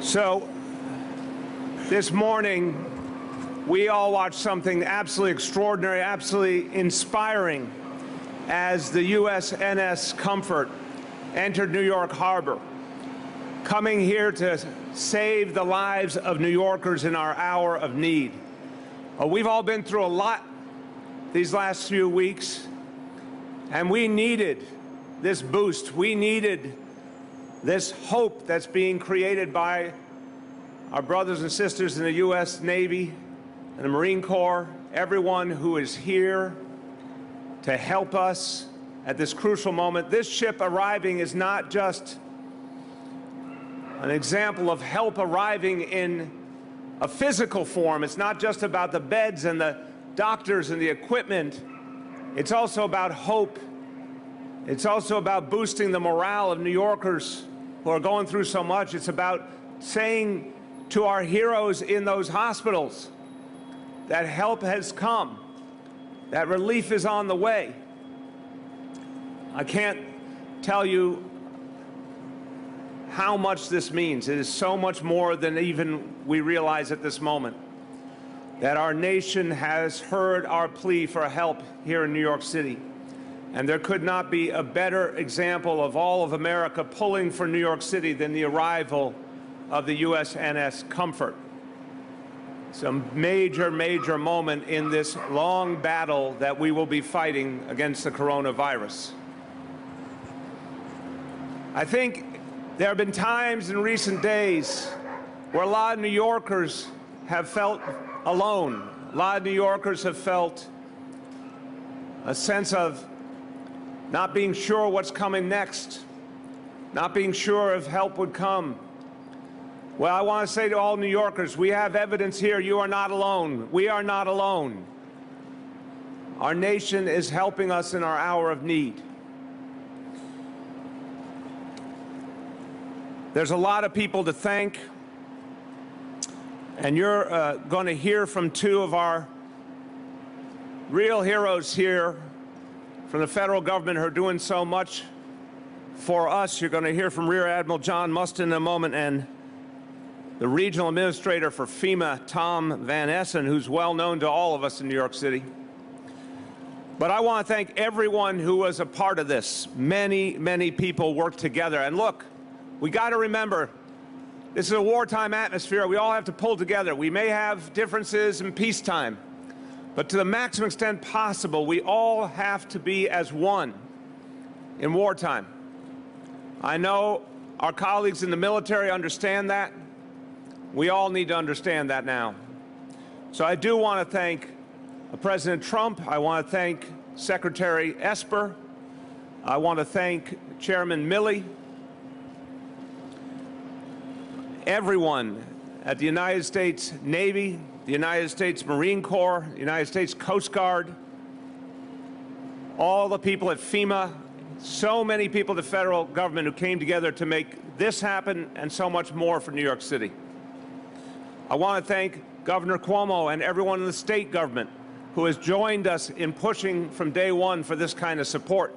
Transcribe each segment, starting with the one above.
So, this morning, we all watched something absolutely extraordinary, absolutely inspiring as the USNS Comfort entered New York Harbor, coming here to save the lives of New Yorkers in our hour of need. We've all been through a lot these last few weeks, and we needed this boost. We needed this hope that's being created by our brothers and sisters in the U.S. Navy and the Marine Corps, everyone who is here to help us at this crucial moment. This ship arriving is not just an example of help arriving in a physical form. It's not just about the beds and the doctors and the equipment. It's also about hope. It's also about boosting the morale of New Yorkers who are going through so much. It's about saying to our heroes in those hospitals that help has come, that relief is on the way. I can't tell you how much this means. It is so much more than even we realize at this moment, that our nation has heard our plea for help here in New York City. And there could not be a better example of all of America pulling for New York City than the arrival of the USNS Comfort. It's a major, major moment in this long battle that we will be fighting against the coronavirus. I think there have been times in recent days where a lot of New Yorkers have felt alone. A lot of New Yorkers have felt a sense of not being sure what's coming next, not being sure if help would come. Well, I want to say to all New Yorkers, we have evidence here. You are not alone. We are not alone. Our nation is helping us in our hour of need. There's a lot of people to thank, and you're going to hear from two of our real heroes here from the federal government who are doing so much for us. You're going to hear from Rear Admiral John Mustin in a moment, and the regional administrator for FEMA, Tom Van Essen, who's well known to all of us in New York City. But I want to thank everyone who was a part of this. Many, many people worked together. And look, we got to remember, this is a wartime atmosphere. We all have to pull together. We may have differences in peacetime, but to the maximum extent possible, we all have to be as one in wartime. I know our colleagues in the military understand that. We all need to understand that now. So I do want to thank President Trump. I want to thank Secretary Esper. I want to thank Chairman Milley. Everyone at the United States Navy, the United States Marine Corps, the United States Coast Guard, all the people at FEMA, so many people at the federal government who came together to make this happen and so much more for New York City. I want to thank Governor Cuomo and everyone in the state government who has joined us in pushing from day one for this kind of support.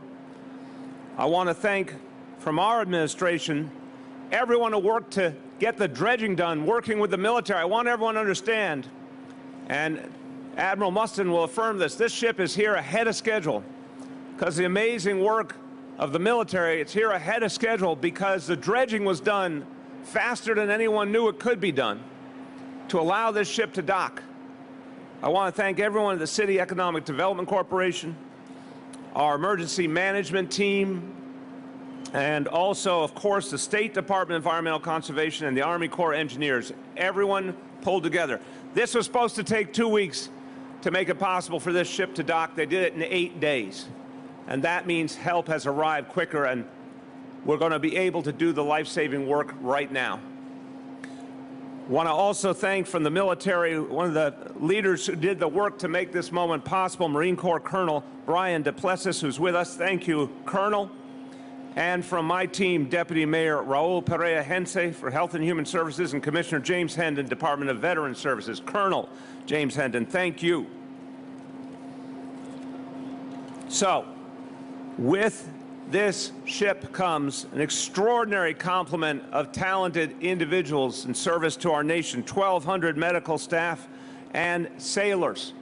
I want to thank, from our administration, everyone who worked to get the dredging done, working with the military. I want everyone to understand, and Admiral Mustin will affirm this, this ship is here ahead of schedule because the amazing work of the military, it's here ahead of schedule because the dredging was done faster than anyone knew it could be done to allow this ship to dock. I want to thank everyone at the City Economic Development Corporation, our emergency management team, and also, of course, the State Department of Environmental Conservation and the Army Corps of Engineers. Everyone pulled together. This was supposed to take 2 weeks to make it possible for this ship to dock. They did it in 8 days. And that means help has arrived quicker, and we're going to be able to do the life-saving work right now. I want to also thank from the military, one of the leaders who did the work to make this moment possible, Marine Corps Colonel Brian Duplessis, who's with us. Thank you, Colonel. And from my team, Deputy Mayor Raul Perea Hense for Health and Human Services, and Commissioner James Hendon, Department of Veterans Services. Colonel James Hendon, thank you. So, with this ship comes an extraordinary complement of talented individuals in service to our nation, 1,200 medical staff and sailors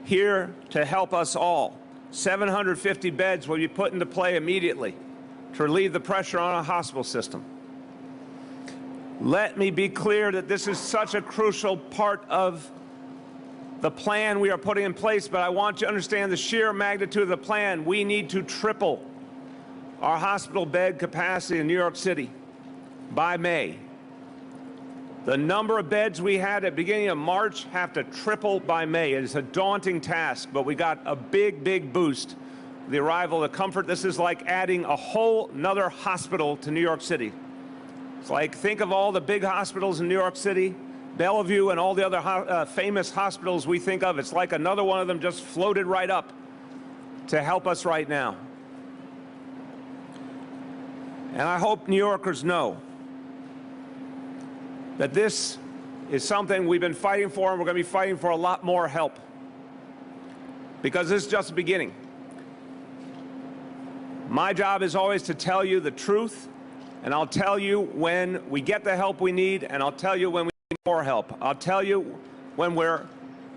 here to help us all. 750 beds will be put into play immediately to relieve the pressure on our hospital system. Let me be clear that this is such a crucial part of the plan we are putting in place, but I want you to understand the sheer magnitude of the plan. We need to triple our hospital bed capacity in New York City by May. The number of beds we had at the beginning of March have to triple by May. It is a daunting task, but we got a big, big boost. The arrival of Comfort. This is like adding a whole nother hospital to New York City. It's like, think of all the big hospitals in New York City, Bellevue and all the other famous hospitals we think of. It's like another one of them just floated right up to help us right now. And I hope New Yorkers know that this is something we've been fighting for, and we're going to be fighting for a lot more help, because this is just the beginning. My job is always to tell you the truth, and I'll tell you when we get the help we need, and I'll tell you when we need more help. I'll tell you when we're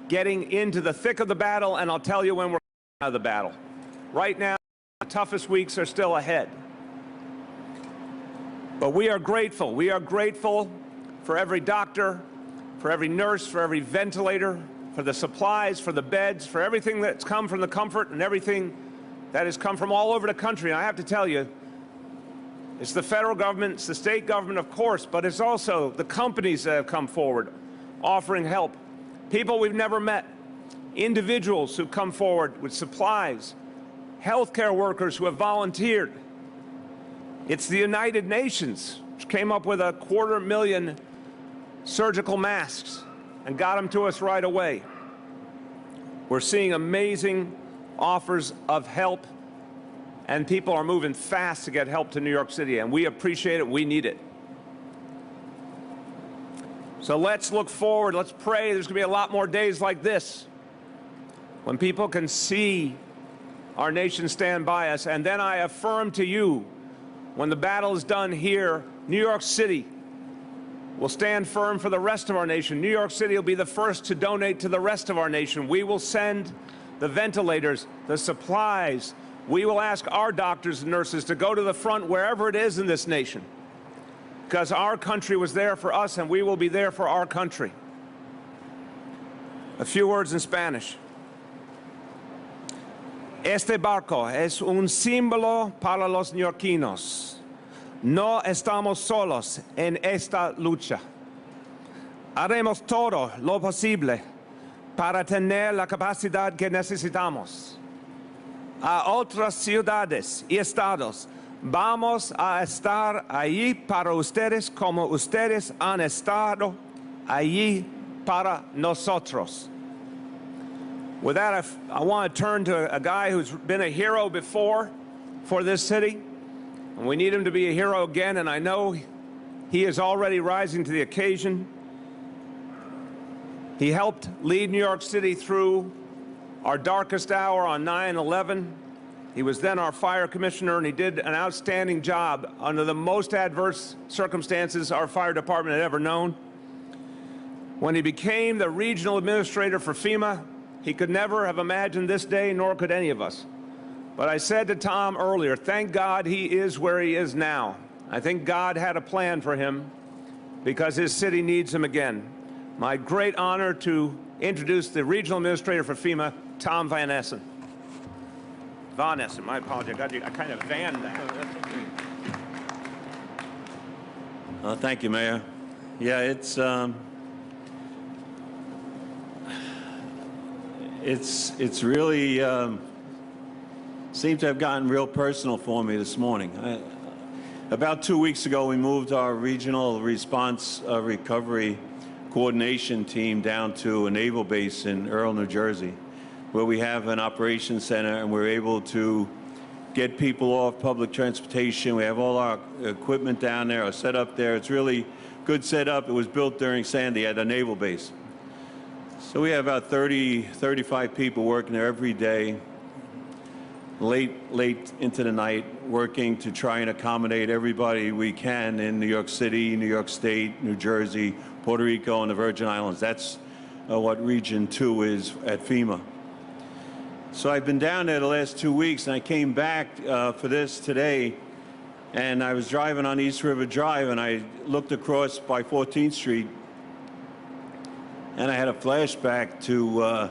getting into the thick of the battle, and I'll tell you when we're out of the battle. Right now, the toughest weeks are still ahead. But we are grateful. We are grateful for every doctor, for every nurse, for every ventilator, for the supplies, for the beds, for everything that's come from the Comfort and everything that has come from all over the country. And I have to tell you, it's the federal government, it's the state government, of course, but it's also the companies that have come forward offering help, people we've never met, individuals who've come forward with supplies, healthcare workers who have volunteered. It's the United Nations, which came up with 250,000 surgical masks and got them to us right away. We're seeing amazing offers of help, and people are moving fast to get help to New York City, and we appreciate it. We need it. So let's look forward. Let's pray. There's going to be a lot more days like this when people can see our nation stand by us. And then I affirm to you, when the battle is done here, New York City will stand firm for the rest of our nation. New York City will be the first to donate to the rest of our nation. We will send the ventilators, the supplies. We will ask our doctors and nurses to go to the front wherever it is in this nation, because our country was there for us, and we will be there for our country. A few words in Spanish. Este barco es un símbolo para los neoyorquinos. No estamos solos en esta lucha. Haremos todo lo posible para tener la capacidad que necesitamos. A otras ciudades y estados, vamos a estar allí para ustedes como ustedes han estado allí para nosotros. With that, I want to turn to a guy who's been a hero before for this city, and we need him to be a hero again, and I know he is already rising to the occasion. He helped lead New York City through our darkest hour on 9/11. He was then our fire commissioner, and he did an outstanding job under the most adverse circumstances our fire department had ever known. When he became the regional administrator for FEMA, he could never have imagined this day, nor could any of us. But I said to Tom earlier, thank God he is where he is now. I think God had a plan for him because his city needs him again. My great honor to introduce the regional administrator for FEMA, Tom Van Essen. Von Essen, my apologies. I kind of vanned that. Thank you, Mayor. Yeah, it's really seemed to have gotten real personal for me this morning. About 2 weeks ago, we moved our regional response recovery coordination team down to a naval base in Earl, New Jersey, where we have an operations center, and we're able to get people off public transportation. We have all our equipment down there, or set up there. It's really good setup. It was built during Sandy at a naval base. So we have about 35 people working there every day. late into the night, working to try and accommodate everybody we can in New York City, New York State, New Jersey, Puerto Rico, and the Virgin Islands. That's what Region 2 is at FEMA. So I've been down there the last 2 weeks, and I came back for this today, and I was driving on East River Drive, and I looked across by 14th Street, and I had a flashback to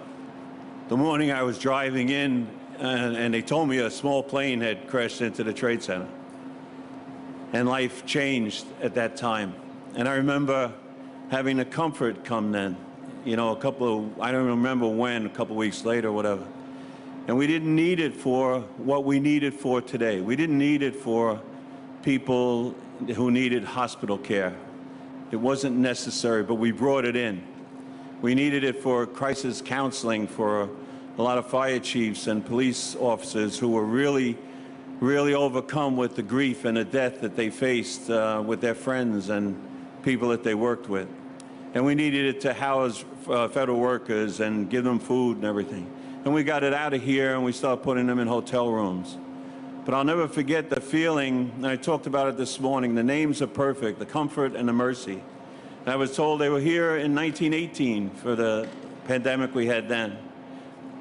the morning I was driving in, and they told me a small plane had crashed into the Trade Center. And life changed at that time. And I remember having the comfort come then, you know, I don't remember when, a couple weeks later or whatever. And we didn't need it for what we need it for today. We didn't need it for people who needed hospital care. It wasn't necessary, but we brought it in. We needed it for crisis counseling for a lot of fire chiefs and police officers who were really overcome with the grief and the death that they faced with their friends and people that they worked with. And we needed it to house federal workers and give them food and everything. And we got it out of here and we started putting them in hotel rooms. But I'll never forget the feeling, and I talked about it this morning, the names are perfect, the comfort and the mercy. And I was told they were here in 1918 for the pandemic we had then.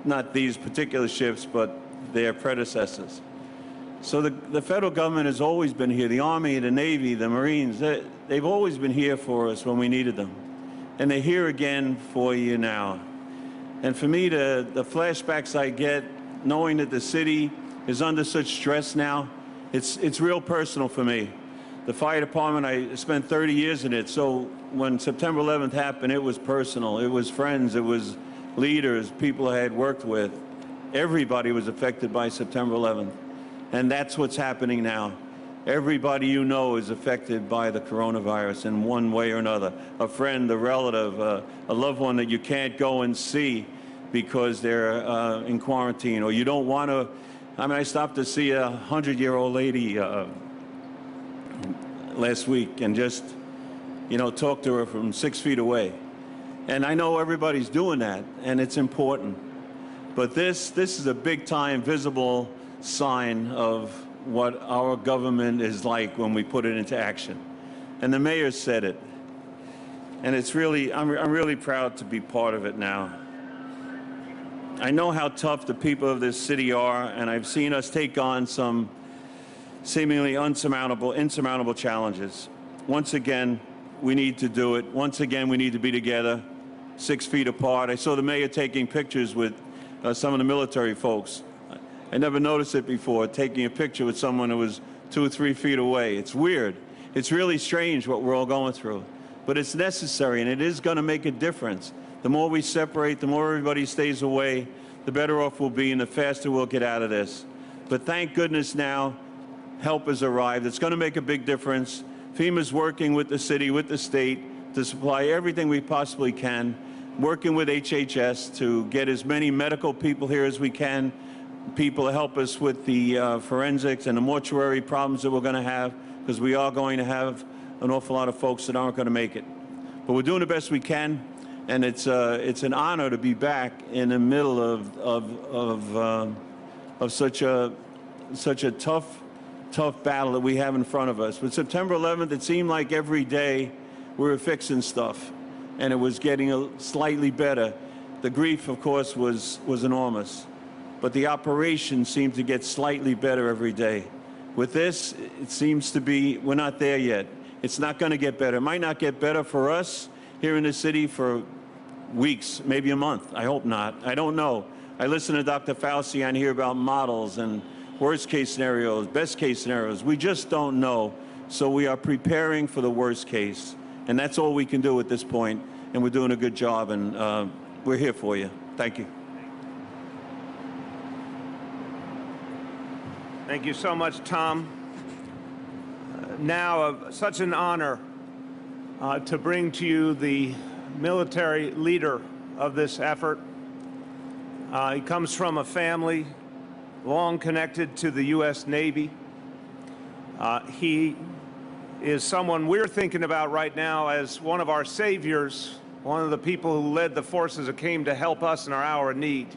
Not these particular ships, but their predecessors. So the federal government has always been here. The Army, the Navy, the Marines, they've always been here for us when we needed them. And they're here again for you now. And for me, the flashbacks I get, knowing that the city is under such stress now, it's real personal for me. The fire department, I spent 30 years in it, so when September 11th happened, it was personal. It was friends, it was leaders, people I had worked with. Everybody was affected by September 11th. And that's what's happening now. Everybody you know is affected by the coronavirus in one way or another. A friend, a relative, a loved one that you can't go and see because they're in quarantine, or you don't want to. I mean, I stopped to see a 100-year-old lady last week and just, you know, talk to her from 6 feet away. And I know everybody's doing that, and it's important. But this is a big-time visible sign of what our government is like when we put it into action. And the mayor said it. And it's really, I'm really proud to be part of it now. I know how tough the people of this city are, and I've seen us take on some seemingly insurmountable challenges. Once again, we need to do it. Once again, we need to be together, 6 feet apart. I saw the mayor taking pictures with some of the military folks. I never noticed it before, taking a picture with someone who was 2 or 3 feet away. It's weird. It's really strange what we're all going through. But it's necessary, and it is going to make a difference. The more we separate, the more everybody stays away, the better off we'll be, and the faster we'll get out of this. But thank goodness now, help has arrived. It's going to make a big difference. FEMA's working with the city, with the state, to supply everything we possibly can, working with HHS to get as many medical people here as we can, people to help us with the forensics and the mortuary problems that we're going to have, because we are going to have an awful lot of folks that aren't going to make it. But we're doing the best we can, and it's an honor to be back in the middle of such a tough battle that we have in front of us. With September 11th, it seemed like every day we were fixing stuff, and it was getting slightly better. The grief, of course, was enormous, but the operation seemed to get slightly better every day. With this, it seems to be, we're not there yet. It's not going to get better. It might not get better for us here in the city for weeks, maybe a month. I hope not. I don't know. I listen to Dr. Fauci and hear about models and worst case scenarios, best case scenarios. We just don't know. So we are preparing for the worst case. And that's all we can do at this point. And we're doing a good job. And we're here for you. Thank you. Thank you so much, Tom. Now, such an honor to bring to you the military leader of this effort. He comes from a family long connected to the U.S. Navy. He is someone we're thinking about right now as one of our saviors, one of the people who led the forces that came to help us in our hour of need.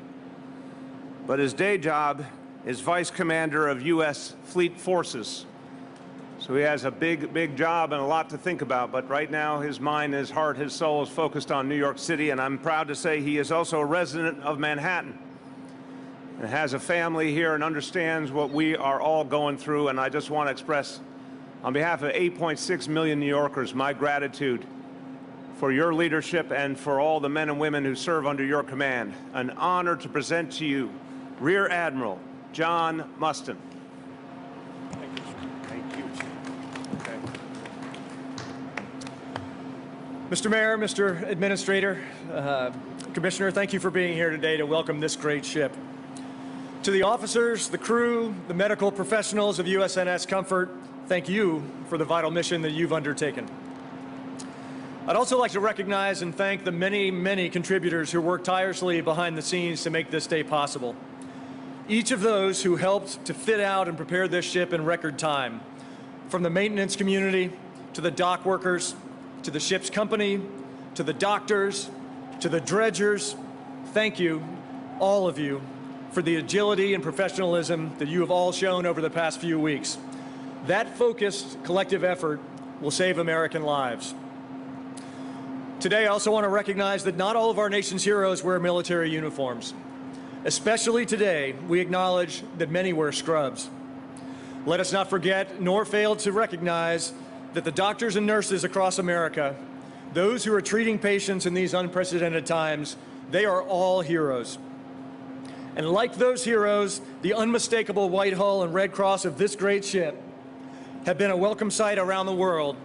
But his day job is Vice Commander of U.S. Fleet Forces. So he has a big job and a lot to think about, but right now his mind, his heart, his soul is focused on New York City, and I'm proud to say he is also a resident of Manhattan and has a family here and understands what we are all going through. And I just want to express, on behalf of 8.6 million New Yorkers, my gratitude for your leadership and for all the men and women who serve under your command. An honor to present to you Rear Admiral John Mustin. Mr. Mayor, Mr. Administrator, Commissioner, thank you for being here today to welcome this great ship. To the officers, the crew, the medical professionals of USNS Comfort, thank you for the vital mission that you've undertaken. I'd also like to recognize and thank the many contributors who worked tirelessly behind the scenes to make this day possible. Each of those who helped to fit out and prepare this ship in record time, from the maintenance community to the dock workers, to the ship's company, to the doctors, to the dredgers, thank you, all of you, for the agility and professionalism that you have all shown over the past few weeks. That focused collective effort will save American lives. Today, I also want to recognize that not all of our nation's heroes wear military uniforms. Especially today, we acknowledge that many wear scrubs. Let us not forget nor fail to recognize that the doctors and nurses across America, those who are treating patients in these unprecedented times, they are all heroes. And like those heroes, the unmistakable white hull and red cross of this great ship have been a welcome sight around the world,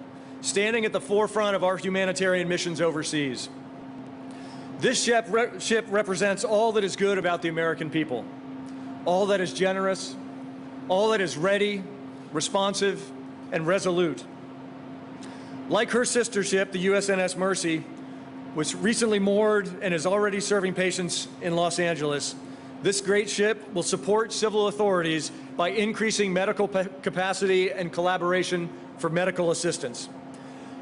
standing at the forefront of our humanitarian missions overseas. This ship represents all that is good about the American people, all that is generous, all that is ready, responsive, and resolute. Like her sister ship, the USNS Mercy, which recently moored and is already serving patients in Los Angeles, this great ship will support civil authorities by increasing medical capacity and collaboration for medical assistance.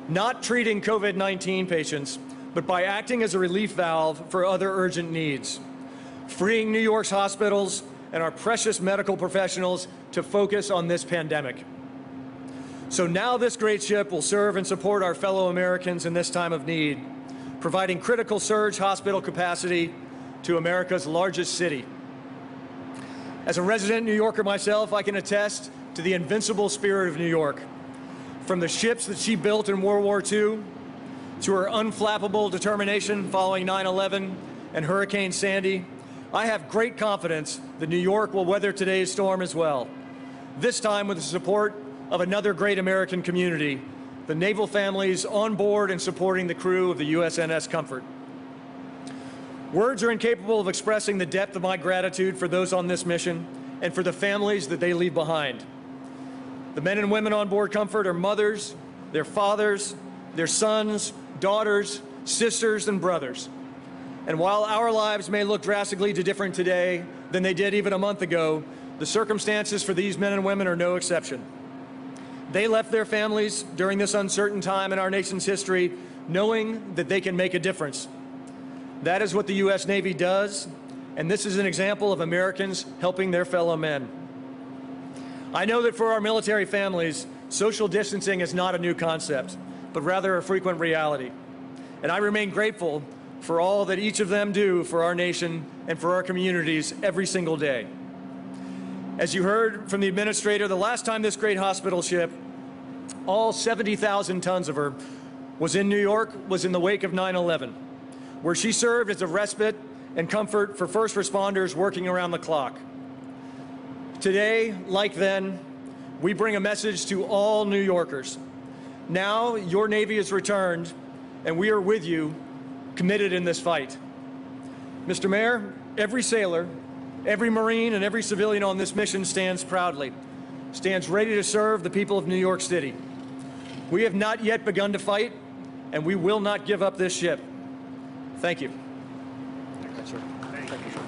Not treating COVID-19 patients, but by acting as a relief valve for other urgent needs, freeing New York's hospitals and our precious medical professionals to focus on this pandemic. So now this great ship will serve and support our fellow Americans in this time of need, providing critical surge hospital capacity to America's largest city. As a resident New Yorker myself, I can attest to the invincible spirit of New York. From the ships that she built in World War II, to her unflappable determination following 9/11 and Hurricane Sandy, I have great confidence that New York will weather today's storm as well, this time with the support of another great American community, the naval families on board and supporting the crew of the USNS Comfort. Words are incapable of expressing the depth of my gratitude for those on this mission and for the families that they leave behind. The men and women on board Comfort are mothers, their fathers, their sons, daughters, sisters, and brothers. And while our lives may look drastically different today than they did even a month ago, the circumstances for these men and women are no exception. They left their families during this uncertain time in our nation's history, knowing that they can make a difference. That is what the U.S. Navy does, and this is an example of Americans helping their fellow men. I know that for our military families, social distancing is not a new concept, but rather a frequent reality. And I remain grateful for all that each of them do for our nation and for our communities every single day. As you heard from the administrator, the last time this great hospital ship, all 70,000 tons of her, was in New York was in the wake of 9/11, where she served as a respite and comfort for first responders working around the clock. Today, like then, we bring a message to all New Yorkers. Now your Navy is returned, and we are with you, committed in this fight. Mr. Mayor, every sailor, every Marine, and every civilian on this mission stands proudly, stands ready to serve the people of New York City. We have not yet begun to fight, and we will not give up this ship. Thank you. Thank you, sir. Thank you, sir.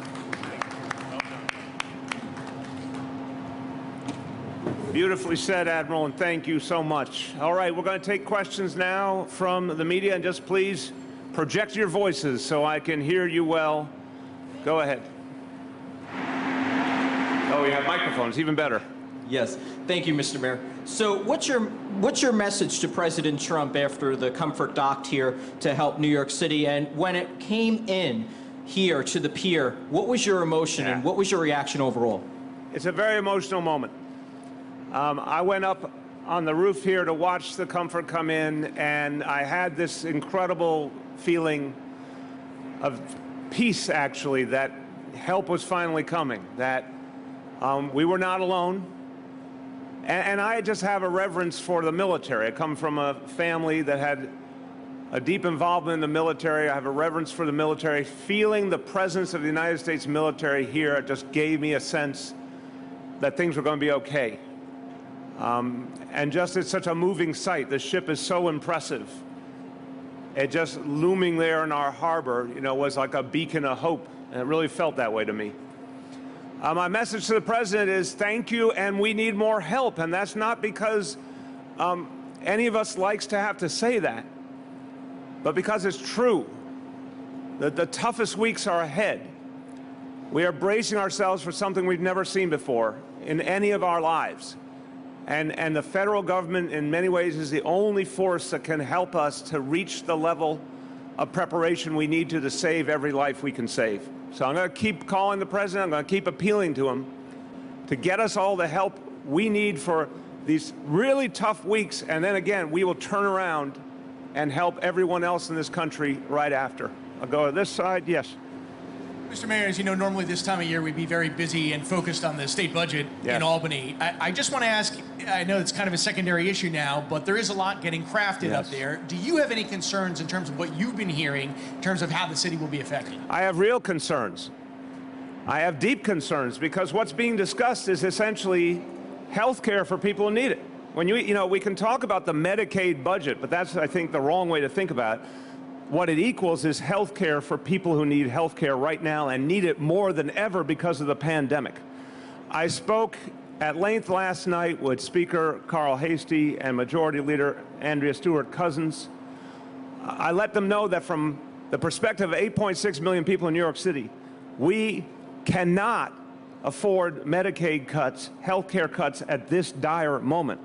Beautifully said, Admiral, and thank you so much. All right, we're going to take questions now from the media, and just please project your voices so I can hear you well. Go ahead. Oh, we have microphones, even better. Yes, thank you, Mr. Mayor. So what's your message to President Trump after the Comfort docked here to help New York City? And when it came in here to the pier, what was your emotion and what was your reaction overall? It's a very emotional moment. I went up on the roof here to watch the Comfort come in, and I had this incredible feeling of peace, actually, that help was finally coming, that we were not alone. And I just have a reverence for the military. I come from a family that had a deep involvement in the military. I have a reverence for the military. Feeling the presence of the United States military here just gave me a sense that things were going to be okay. And just it's such a moving sight. The ship is so impressive. It just looming there in our harbor, you know, was like a beacon of hope. And it really felt that way to me. My message to the president is thank you, and we need more help. And that's not because any of us likes to have to say that, but because it's true. The toughest weeks are ahead. We are bracing ourselves for something we've never seen before in any of our lives. And the federal government, in many ways, is the only force that can help us to reach the level of preparation we need to save every life we can save. So I'm going to keep calling the president. I'm going to keep appealing to him to get us all the help we need for these really tough weeks. And then again, we will turn around and help everyone else in this country right after. I'll go to this side. Yes. Mr. Mayor, as you know, normally this time of year we'd be very busy and focused on the state budget in Albany. I just want to ask, I know it's kind of a secondary issue now, but there is a lot getting crafted up there. Do you have any concerns in terms of what you've been hearing in terms of how the city will be affected? I have real concerns. I have deep concerns because what's being discussed is essentially health care for people who need it. When you know, we can talk about the Medicaid budget, but that's, I think, the wrong way to think about it. What it equals is health care for people who need health care right now and need it more than ever because of the pandemic. I spoke at length last night with Speaker Carl Hastie and Majority Leader Andrea Stewart-Cousins. I let them know that from the perspective of 8.6 million people in New York City, we cannot afford Medicaid cuts, health care cuts at this dire moment.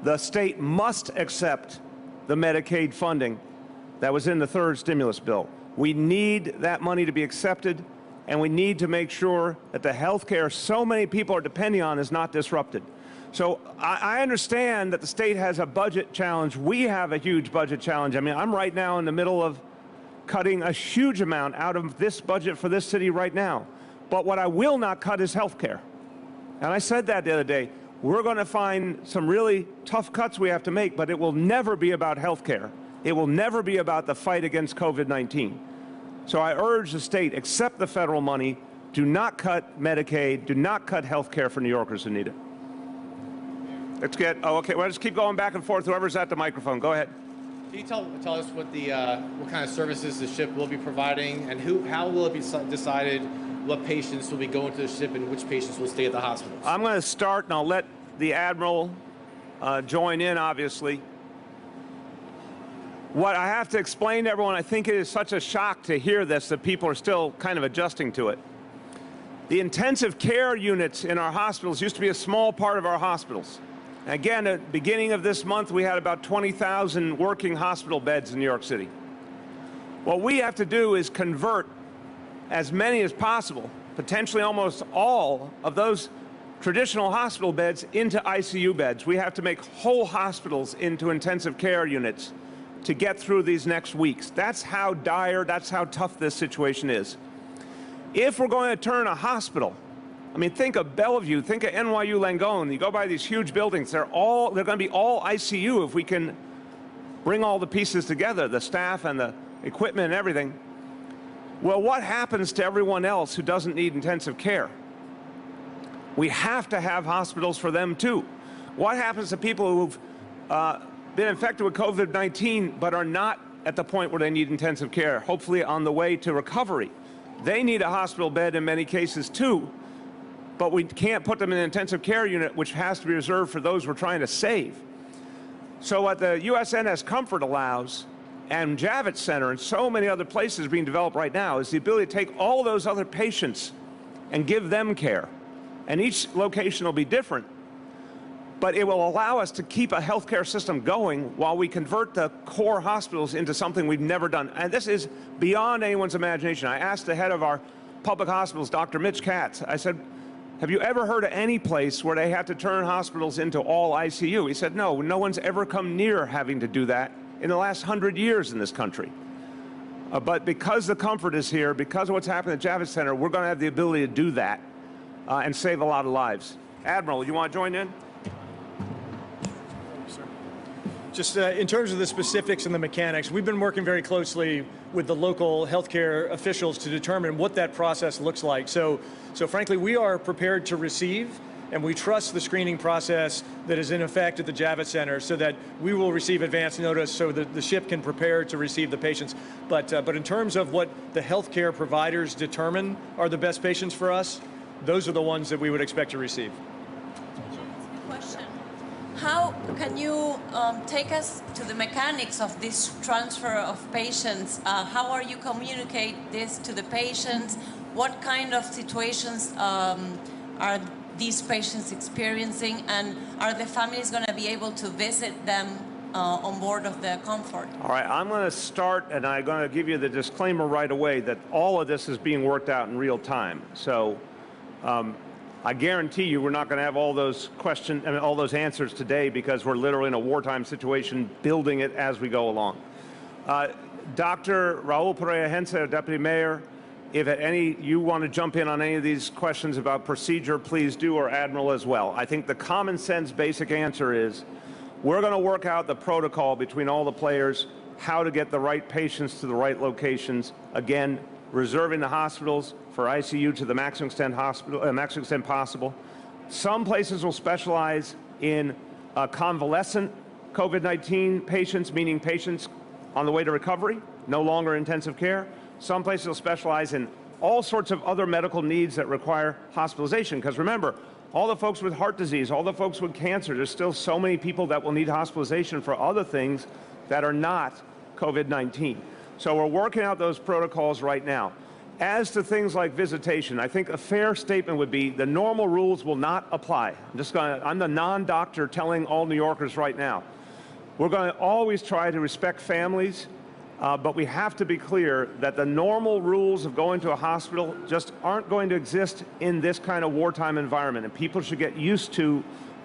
The state must accept the Medicaid funding that was in the third stimulus bill. We need that money to be accepted, and we need to make sure that the health care so many people are depending on is not disrupted. So I understand that the state has a budget challenge. We have a huge budget challenge. I mean, I'm right now in the middle of cutting a huge amount out of this budget for this city right now. But what I will not cut is health care. And I said that the other day. We're going to find some really tough cuts we have to make, but it will never be about health care. It will never be about the fight against COVID-19. So I urge the state, accept the federal money, do not cut Medicaid, do not cut health care for New Yorkers who need it. Let's get, okay, well, let's keep going back and forth. Whoever's at the microphone, go ahead. Can you tell us what what kind of services the ship will be providing, and how will it be decided what patients will be going to the ship and which patients will stay at the hospitals? I'm going to start, and I'll let the Admiral join in, obviously. What I have to explain to everyone, I think it is such a shock to hear this that people are still kind of adjusting to it. The intensive care units in our hospitals used to be a small part of our hospitals. Again, at the beginning of this month, we had about 20,000 working hospital beds in New York City. What we have to do is convert as many as possible, potentially almost all of those traditional hospital beds into ICU beds. We have to make whole hospitals into intensive care units to get through these next weeks. That's how dire, that's how tough this situation is. If we're going to turn a hospital, I mean, think of Bellevue, think of NYU Langone. You go by these huge buildings, they're going to be all ICU if we can bring all the pieces together, the staff and the equipment and everything. Well, what happens to everyone else who doesn't need intensive care? We have to have hospitals for them too. What happens to people who've been infected with COVID-19 but are not at the point where they need intensive care, hopefully on the way to recovery? They need a hospital bed in many cases too, but we can't put them in an intensive care unit, which has to be reserved for those we're trying to save. So what the USNS Comfort allows, and Javits Center and so many other places being developed right now, is the ability to take all those other patients and give them care. and each location will be different, but it will allow us to keep a healthcare system going while we convert the core hospitals into something we've never done. And this is beyond anyone's imagination. I asked the head of our public hospitals, Dr. Mitch Katz, I said, have you ever heard of any place where they had to turn hospitals into all ICU? He said, no, no one's ever come near having to do that in the last 100 years in this country. But because the comfort is here, because of what's happened at Javits Center, we're going to have the ability to do that and save a lot of lives. Admiral, you want to join in? Just in terms of the specifics and the mechanics, we've been working very closely with the local healthcare officials to determine what that process looks like. So frankly, we are prepared to receive, and we trust the screening process that is in effect at the Javits Center so that we will receive advance notice so that the ship can prepare to receive the patients. But in terms of what the healthcare providers determine are the best patients for us, those are the ones that we would expect to receive. Question. How can you take us to the mechanics of this transfer of patients? How are you communicate this to the patients? What kind of situations are these patients experiencing, and are the families going to be able to visit them on board of the Comfort? All right, I'm going to start, and I'm going to give you the disclaimer right away that all of this is being worked out in real time. So I guarantee you we're not going to have all those questions and all those answers today because we're literally in a wartime situation building it as we go along. Dr. Raul Pereira-Hense, Deputy Mayor, if at any you want to jump in on any of these questions about procedure, please do, or Admiral as well. I think the common sense basic answer is we're going to work out the protocol between all the players, how to get the right patients to the right locations. Again, reserving the hospitals for ICU to the maximum extent possible. Some places will specialize in convalescent COVID-19 patients, meaning patients on the way to recovery, no longer intensive care. Some places will specialize in all sorts of other medical needs that require hospitalization. Because remember, all the folks with heart disease, all the folks with cancer, there's still so many people that will need hospitalization for other things that are not COVID-19. So we're working out those protocols right now. As to things like visitation, I think a fair statement would be the normal rules will not apply. I'm the non-doctor telling all New Yorkers right now. We're going to always try to respect families, but we have to be clear that the normal rules of going to a hospital just aren't going to exist in this kind of wartime environment, and people should get used to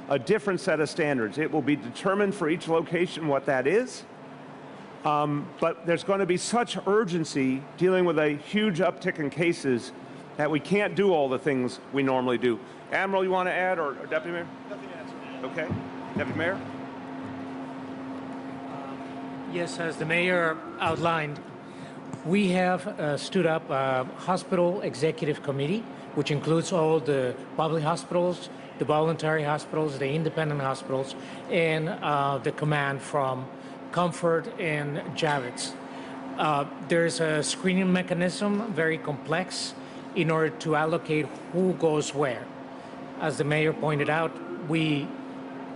a different set of standards. It will be determined for each location what that is. But there's going to be such urgency dealing with a huge uptick in cases that we can't do all the things we normally do. Admiral, you want to add, or Deputy Mayor? Nothing to answer. Okay. Deputy Mayor? Yes, as the mayor outlined, we have stood up a hospital executive committee, which includes all the public hospitals, the voluntary hospitals, the independent hospitals, and the command from Comfort and Javits. There's a screening mechanism, very complex, in order to allocate who goes where. As the mayor pointed out, we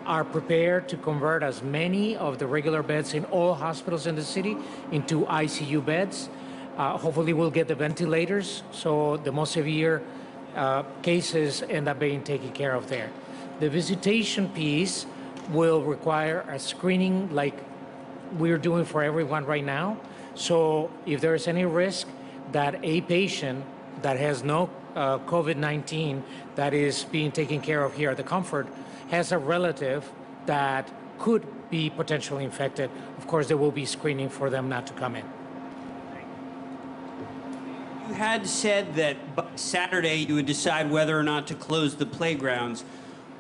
are prepared to convert as many of the regular beds in all hospitals in the city into ICU beds. Hopefully we'll get the ventilators, so the most severe cases end up being taken care of there. The visitation piece will require a screening like we're doing for everyone right now. So if there is any risk that a patient that has no COVID-19 that is being taken care of here at the Comfort has a relative that could be potentially infected, of course there will be screening for them not to come in. You had said that Saturday you would decide whether or not to close the playgrounds.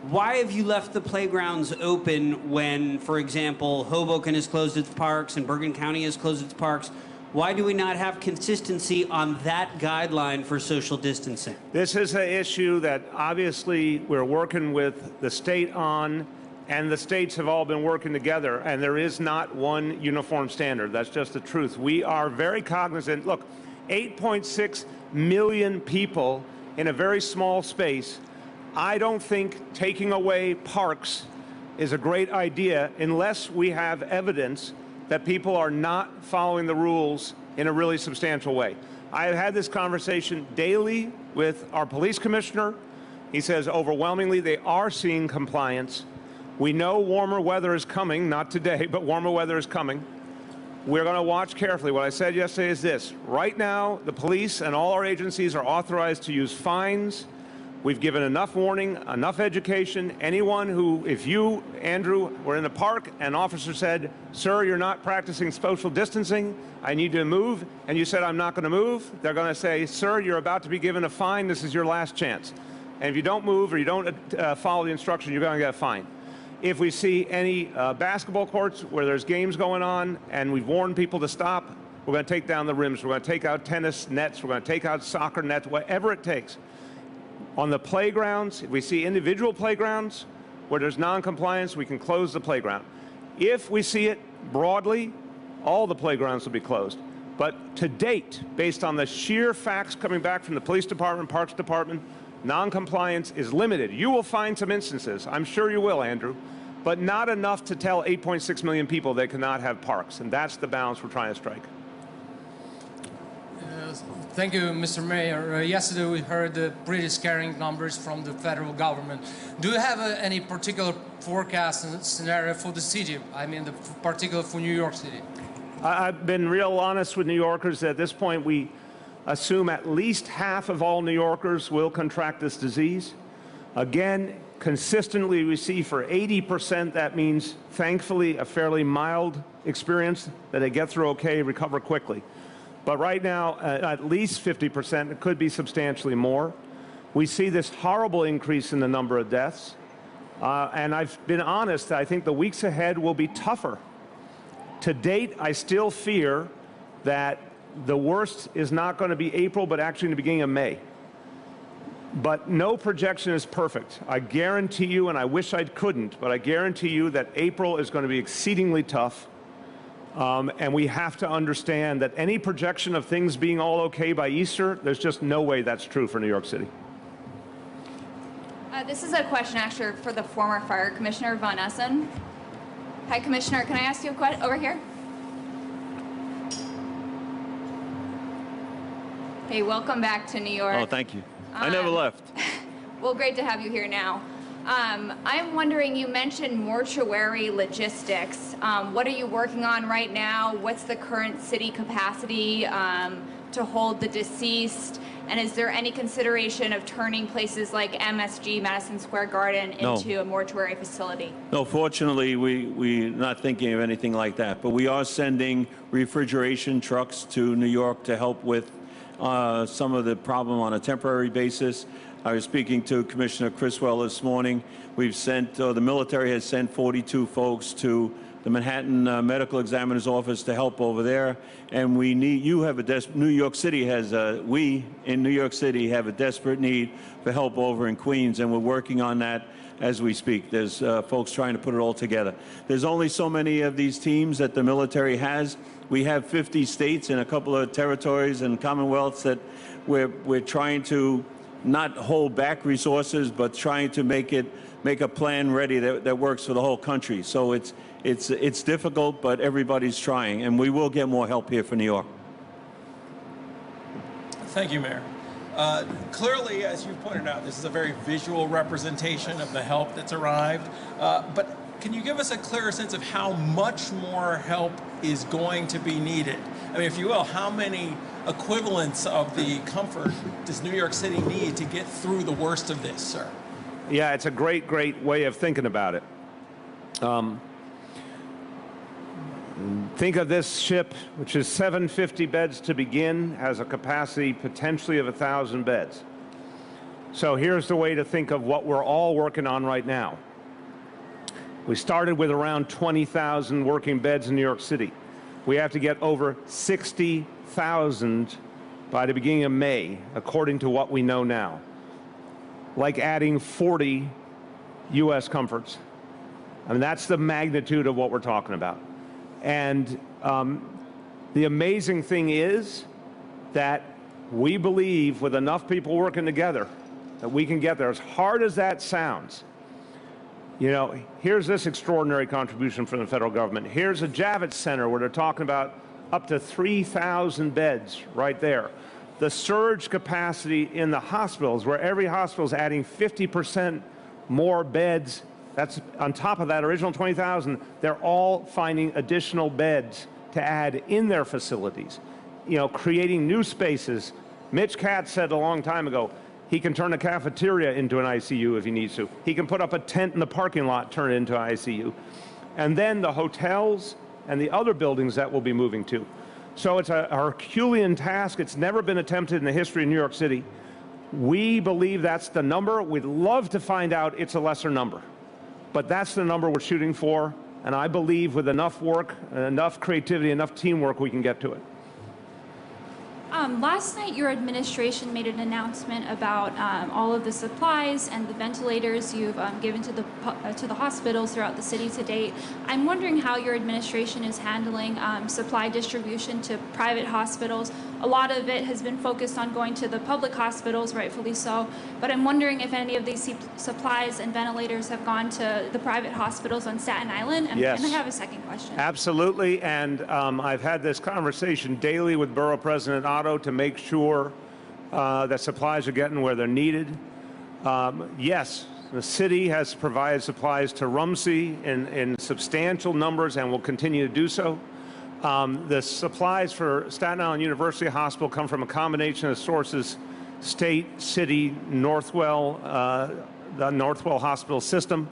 Why have you left the playgrounds open when, for example, Hoboken has closed its parks and Bergen County has closed its parks? Why do we not have consistency on that guideline for social distancing? This is an issue that obviously we're working with the state on, and the states have all been working together, and there is not one uniform standard. That's just the truth. We are very cognizant. Look, 8.6 million people in a very small space. I don't think taking away parks is a great idea unless we have evidence that people are not following the rules in a really substantial way. I have had this conversation daily with our police commissioner, He says overwhelmingly they are seeing compliance. We know warmer weather is coming, not today, but warmer weather is coming. We're going to watch carefully. What I said yesterday is this. Right now, the police and all our agencies are authorized to use fines. We've given enough warning, enough education. Anyone who, if you, Andrew, were in a park and an officer said, sir, you're not practicing social distancing, I need to move, and you said, I'm not going to move, they're going to say, sir, you're about to be given a fine. This is your last chance. And if you don't move or you don't follow the instruction, you're going to get a fine. If we see any basketball courts where there's games going on and we've warned people to stop, we're going to take down the rims. We're going to take out tennis nets. We're going to take out soccer nets, whatever it takes. On the playgrounds, if we see individual playgrounds where there's non-compliance, we can close the playground. If we see it broadly, all the playgrounds will be closed. But to date, based on the sheer facts coming back from the police department, parks department, non-compliance is limited. You will find some instances, I'm sure you will, Andrew, but not enough to tell 8.6 million people they cannot have parks, and that's the balance we're trying to strike. Thank you, Mr. Mayor. Yesterday we heard the pretty scaring numbers from the federal government. Do you have any particular forecast and scenario for the city? I mean, particular for New York City. I've been real honest with New Yorkers. At this point, we assume at least half of all New Yorkers will contract this disease. Again, consistently we see for 80%, that means, thankfully, a fairly mild experience that they get through okay, recover quickly. But right now, at least 50%, it could be substantially more. We see this horrible increase in the number of deaths. And I've been honest, I think the weeks ahead will be tougher. To date, I still fear that the worst is not going to be April, but actually in the beginning of May. But no projection is perfect. I guarantee you, and I wish I couldn't, but I guarantee you that April is going to be exceedingly tough. And we have to understand that any projection of things being all okay by Easter, there's just no way that's true for New York City. This is a question actually for the former Fire Commissioner, Von Essen. Hi, Commissioner. Can I ask you a question? Over here. Hey, welcome back to New York. Oh, thank you. I never left. Well, great to have you here now. I'm wondering, you mentioned mortuary logistics. What are you working on right now? What's the current city capacity to hold the deceased? And is there any consideration of turning places like MSG, Madison Square Garden, into a mortuary facility? No, fortunately, we're not thinking of anything like that. But we are sending refrigeration trucks to New York to help with some of the problem on a temporary basis. I was speaking to Commissioner Criswell this morning. We've sent, the military has sent 42 folks to the Manhattan Medical Examiner's Office to help over there. And we need, New York City has, we in New York City have a desperate need for help over in Queens, and we're working on that as we speak. There's folks trying to put it all together. There's only so many of these teams that the military has. We have 50 states and a couple of territories and commonwealths that we're trying to not hold back resources, but trying to make a plan ready that works for the whole country. So it's difficult, but everybody's trying, and we will get more help here for New York. Thank you, Mayor. Clearly, as you pointed out, this is a very visual representation of the help that's arrived. But can you give us a clearer sense of how much more help is going to be needed? I mean, if you will, how many equivalents of the comfort does New York City need to get through the worst of this, sir? Yeah, it's a great, great way of thinking about it. Think of this ship, which is 750 beds to begin, has a capacity potentially of 1,000 beds. So here's the way to think of what we're all working on right now. We started with around 20,000 working beds in New York City. We have to get over 60,000 by the beginning of May, according to what we know now. Like adding 40 U.S. comforts. I mean, that's the magnitude of what we're talking about. And the amazing thing is that we believe with enough people working together that we can get there. As hard as that sounds, you know, here's this extraordinary contribution from the federal government. Here's a Javits Center where they're talking about up to 3,000 beds right there. the surge capacity in the hospitals, where every hospital is adding 50% more beds. That's on top of that original 20,000. They're all finding additional beds to add in their facilities, creating new spaces. Mitch Katz said a long time ago, he can turn a cafeteria into an ICU if he needs to. He can put up a tent in the parking lot, turn it into an ICU. And then the hotels and the other buildings that we'll be moving to. So it's a Herculean task. It's never been attempted in the history of New York City. We believe that's the number. We'd love to find out it's a lesser number. But that's the number we're shooting for. And I believe with enough work, enough creativity, enough teamwork, we can get to it. Last night, your administration made an announcement about all of the supplies and the ventilators you've given to the hospitals throughout the city to date. I'm wondering how your administration is handling supply distribution to private hospitals. A lot of it has been focused on going to the public hospitals, rightfully so, but I'm wondering if any of these supplies and ventilators have gone to the private hospitals on Staten Island. And, yes. And I have a second question. Absolutely, and I've had this conversation daily with Borough President Otto to make sure that supplies are getting where they're needed. Yes, the city has provided supplies to Rumsey in substantial numbers and will continue to do so. The supplies for Staten Island University Hospital come from a combination of sources: state, city, Northwell, the Northwell Hospital system.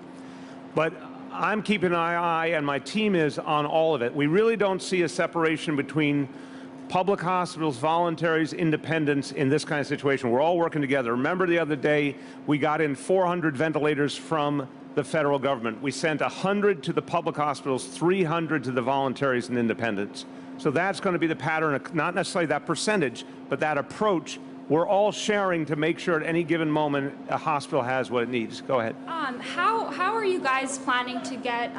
But I'm keeping an eye, and my team is, on all of it. We really don't see a separation between public hospitals, voluntaries, independents in this kind of situation. We're all working together. Remember the other day, we got in 400 ventilators from the federal government. We sent 100 to the public hospitals, 300 to the voluntaries and independents. So that's going to be the pattern, not necessarily that percentage, but that approach. We're all sharing to make sure at any given moment a hospital has what it needs. Go ahead. How are you guys planning to get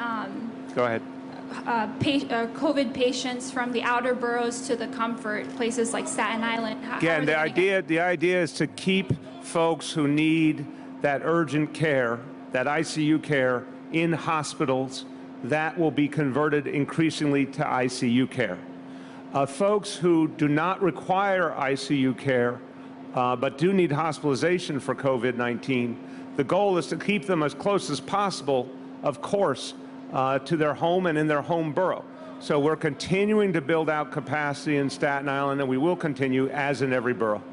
Go ahead. COVID patients from the outer boroughs to the comfort places like Staten Island? Again, the idea is to keep folks who need that urgent care, that ICU care, in hospitals. That will be converted increasingly to ICU care. Folks who do not require ICU care but do need hospitalization for COVID-19, the goal is to keep them as close as possible, of course, to their home and in their home borough. So we're continuing to build out capacity in Staten Island, and we will continue, as in every borough.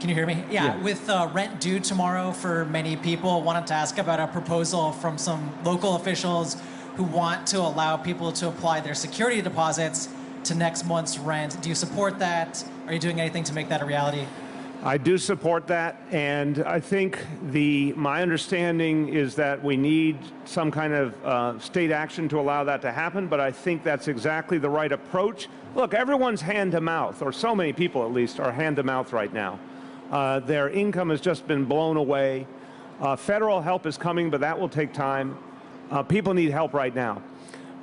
Can you hear me? Yeah. With rent due tomorrow for many people, wanted to ask about a proposal from some local officials who want to allow people to apply their security deposits to next month's rent. Do you support that? Are you doing anything to make that a reality? I do support that, and I think my understanding is that we need some kind of state action to allow that to happen, but I think that's exactly the right approach. Look, everyone's hand-to-mouth, or so many people at least, are hand-to-mouth right now. Their income has just been blown away. Federal help is coming, but that will take time. People need help right now.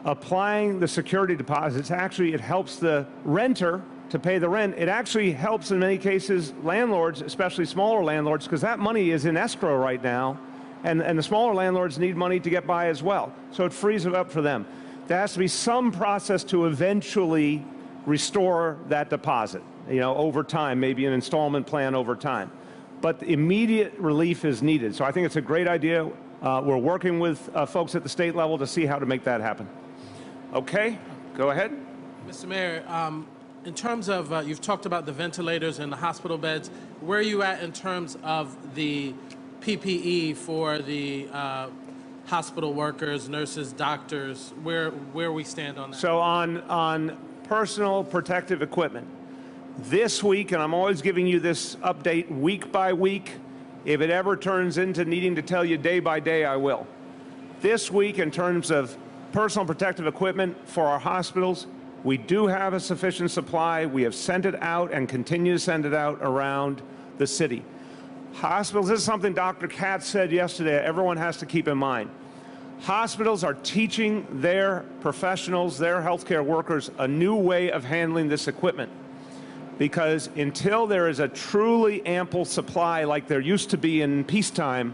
Applying the security deposits, actually, it helps the renter to pay the rent. It actually helps in many cases landlords, especially smaller landlords, because that money is in escrow right now, and the smaller landlords need money to get by as well. So it frees it up for them. There has to be some process to eventually restore that deposit, over time, maybe an installment plan over time. But immediate relief is needed. So I think it's a great idea. We're working with folks at the state level to see how to make that happen. Okay, go ahead. Mr. Mayor, in terms of, you've talked about the ventilators and the hospital beds. Where are you at in terms of the PPE for the hospital workers, nurses, doctors? Where we stand on that? So on personal protective equipment, this week, and I'm always giving you this update week by week, if it ever turns into needing to tell you day by day, I will. This week, in terms of personal protective equipment for our hospitals, we do have a sufficient supply. We have sent it out and continue to send it out around the city. Hospitals, this is something Dr. Katz said yesterday, everyone has to keep in mind. Hospitals are teaching their professionals, their healthcare workers, a new way of handling this equipment. Because until there is a truly ample supply like there used to be in peacetime,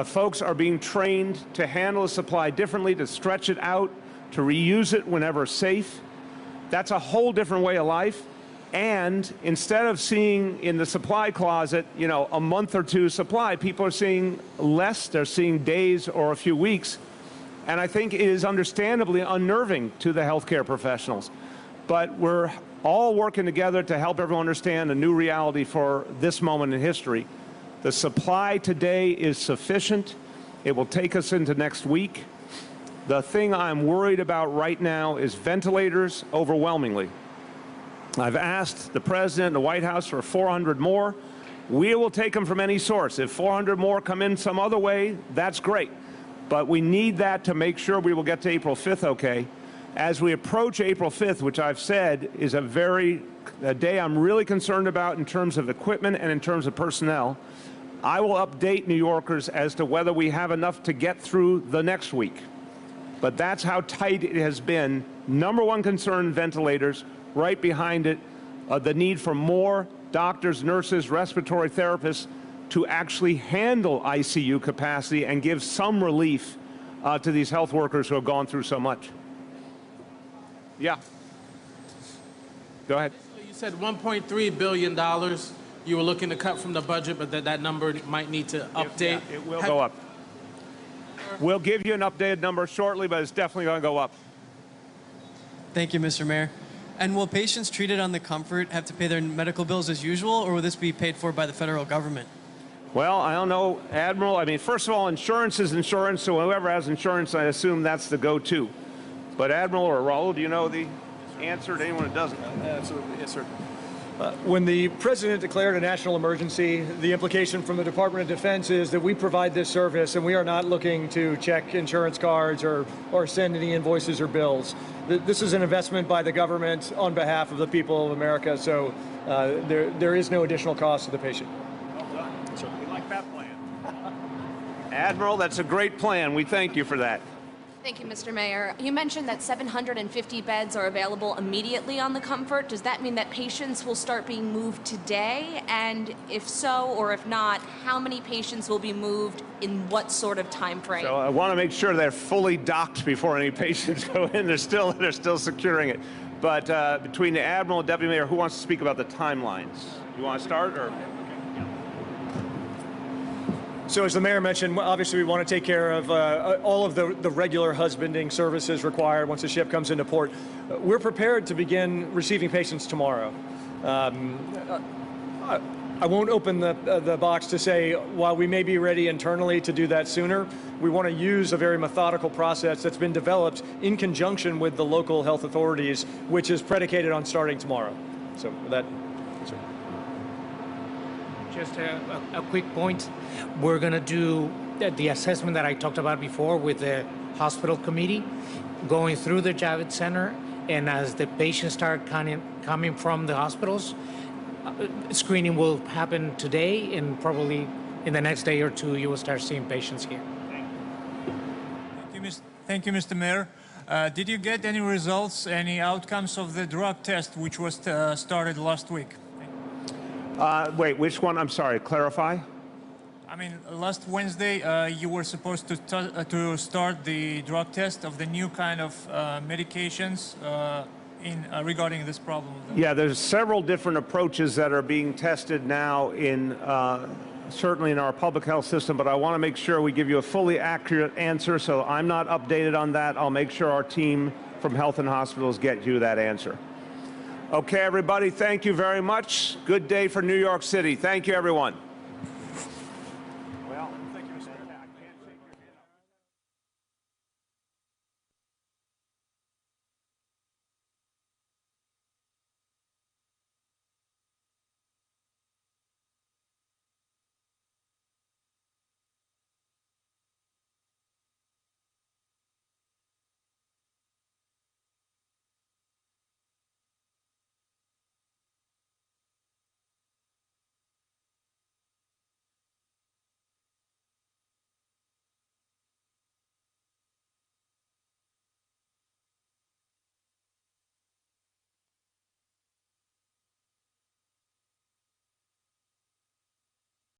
folks are being trained to handle the supply differently, to stretch it out, to reuse it whenever safe. That's a whole different way of life. And instead of seeing in the supply closet, you know, a month or two supply, people are seeing less. They're seeing days or a few weeks. And I think it is understandably unnerving to the healthcare professionals. But we're all working together to help everyone understand a new reality for this moment in history. The supply today is sufficient. It will take us into next week. The thing I'm worried about right now is ventilators overwhelmingly. I've asked the President and the White House for 400 more. We will take them from any source. If 400 more come in some other way, that's great. But we need that to make sure we will get to April 5th okay. As we approach April 5th, which I've said is a day I'm really concerned about in terms of equipment and in terms of personnel, I will update New Yorkers as to whether we have enough to get through the next week. But that's how tight it has been. Number one concern, ventilators. Right behind it, the need for more doctors, nurses, respiratory therapists to actually handle ICU capacity and give some relief to these health workers who have gone through so much. Yeah. Go ahead. You said $1.3 billion you were looking to cut from the budget, but that number might need to update. It will go up. We'll give you an updated number shortly, but it's definitely going to go up. Thank you, Mr. Mayor. And will patients treated on the Comfort have to pay their medical bills as usual, or will this be paid for by the federal government? Well, I don't know, Admiral. I mean, first of all, insurance is insurance, so whoever has insurance, I assume that's the go-to. But Admiral or Raul, do you know the answer to anyone that doesn't? Absolutely, yes, sir. When the President declared a national emergency, the implication from the Department of Defense is that we provide this service and we are not looking to check insurance cards or send any invoices or bills. This is an investment by the government on behalf of the people of America, so there is no additional cost to the patient. Well done. So we like that plan. Admiral, that's a great plan. We thank you for that. Thank you, Mr. Mayor. You mentioned that 750 beds are available immediately on the Comfort. Does that mean that patients will start being moved today? And if so, or if not, how many patients will be moved in what sort of time frame? So I want to make sure they're fully docked before any patients go in. They're still securing it. But between the Admiral and Deputy Mayor, who wants to speak about the timelines? You want to start, or? So as the mayor mentioned, obviously we want to take care of all of the regular husbanding services required once the ship comes into port. We're prepared to begin receiving patients tomorrow. I won't open the box to say, while we may be ready internally to do that sooner, we want to use a very methodical process that's been developed in conjunction with the local health authorities, which is predicated on starting tomorrow. So with that. Just a quick point. We're going to do the assessment that I talked about before with the hospital committee, going through the Javits Center, and as the patients start coming from the hospitals, screening will happen today, and probably in the next day or two, you will start seeing patients here. Thank you, Mr. Mayor. Did you get any results, any outcomes of the drug test, which was started last week? Wait, which one? I'm sorry, clarify. I mean, last Wednesday, you were supposed to start the drug test of the new kind of medications regarding this problem. Yeah, there's several different approaches that are being tested now certainly in our public health system, but I want to make sure we give you a fully accurate answer, so I'm not updated on that. I'll make sure our team from Health and Hospitals get you that answer. Okay, everybody, thank you very much. Good day for New York City. Thank you, everyone.